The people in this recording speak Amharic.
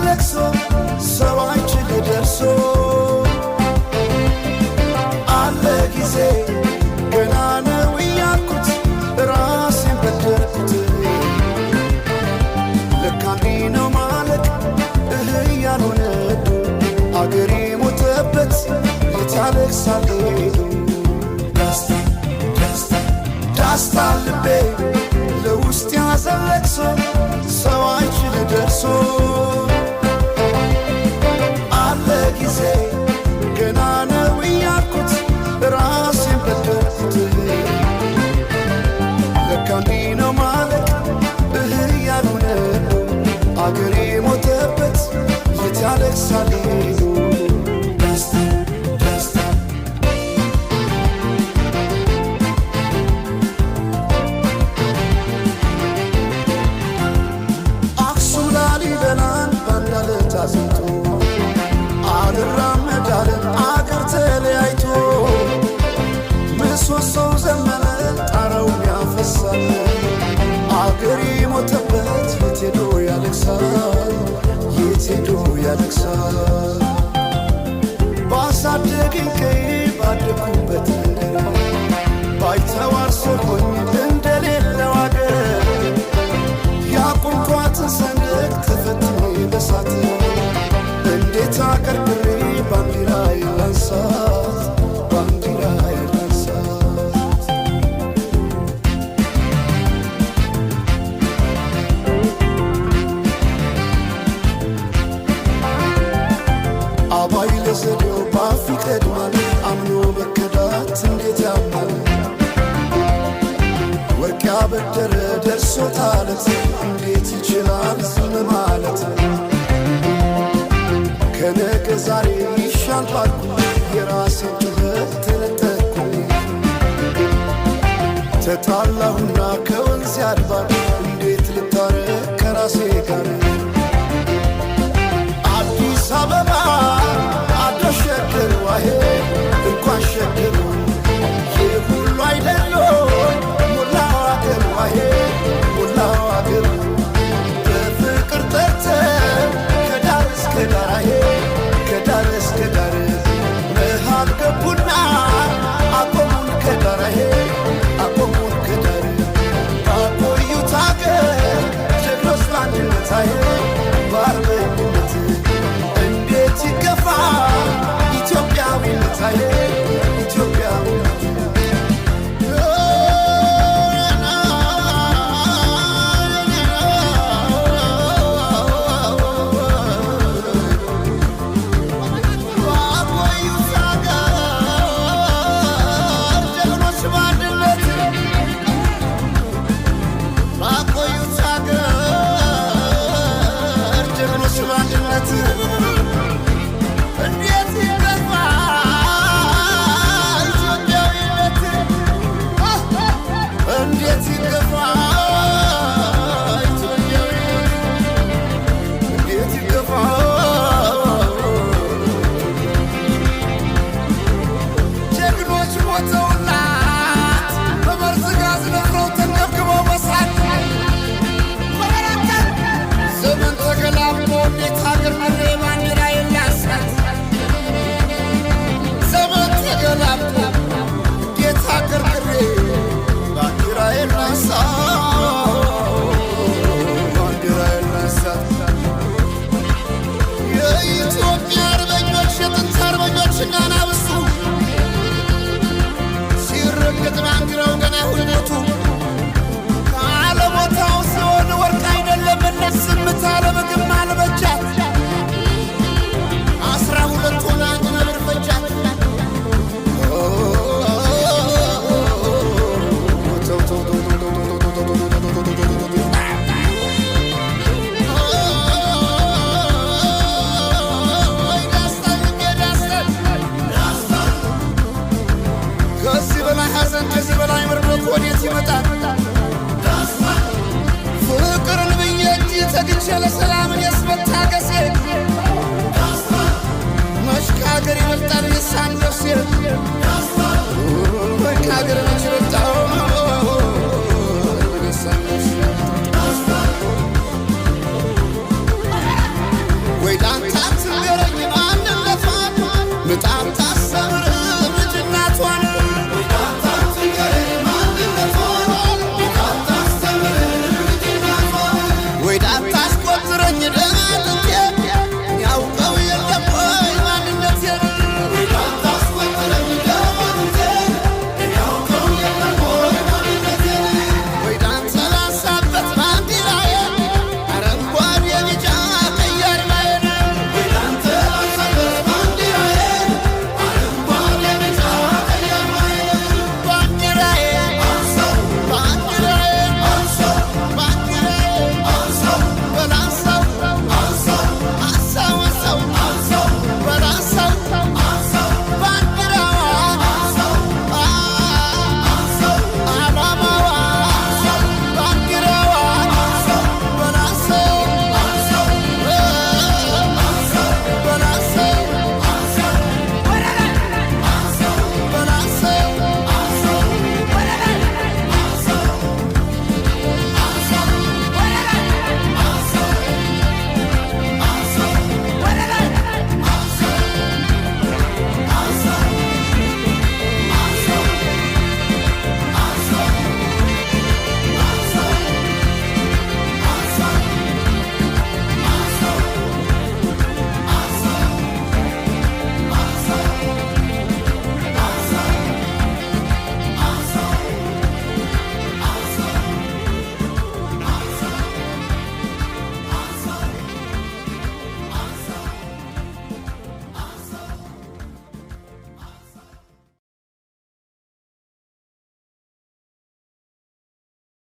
ለቅሶ ሰው አይችል ደርሶ አለ ጊዜ ገና ነው እያልኩት ራሴን በደልኩት ለካ እንዲህ ነው ማለት ያልሆነ አገሬ ሞተበት የት ያለቅሳል ዳስታ ልቤ ለውስጥ ያዘን ለቅሶ ሰው አይችል ደርሶ አለ ጊዜ ገና ነው እያልኩት ራሴን በደልኩት ለካ እንዲህ ነው ማለት ያልሆነ አገሬ ሞተበት የት ያለቅሳል አዝንቶ አልራመዳለን አገር ተለያይቶ ምሰሶው ዘመነ ጣራው ያፈሳል አገሬ ሞተበት የት ሄዶ ያለቅሳል የት ሄዶ ያለቅሳል ባሳደገኝ ቀይ ባደኩበት መንደር ባይተዋር ሰሆኝ እንደሌለው አገር ያቆምኳትን ሰንደቅ ተፈትኜ በሳት እንዴት አቀርቅሬ ባንዲራዬ ላንሳት ባንዲራዬ ላንሳት አባይ ለዘዴው ባፍ ይቀድማል አምኖ መከዳት እንዴት ያምናል ወርቅ ያበደረ ደርሶታለት እንዴት ይችላል ዝም ማለት ከነገ ዛሬ ይሻል ባልኩ የራሴን ጩኸት ተነጠቅኩ ተጣላሁና ከወንዝ ያድባር እንዴት ልታረቅ ከራሴ ጋር አዲስ አበባ አደሸገር ዋሄ እንኳን ሸገሩ የሁሉ አይደሎ ሙላው አገር ዋሄ ሙላው አገር በፍቅር ጠርተን ከዳር እስከ ዳር ከዳር እስከ ዳር መሃል ገቡና አቆሙን ከዳር አቆሙን ከዳር ባቆዩት አገር ጀግኖች በአንድነት በአርበኝነት እንዴት ይገፋ ኢትዮጵያዊነት ኢትዮጵያዊነት ፍቅርን ብዬ እጅ ተግቼ ለሰላም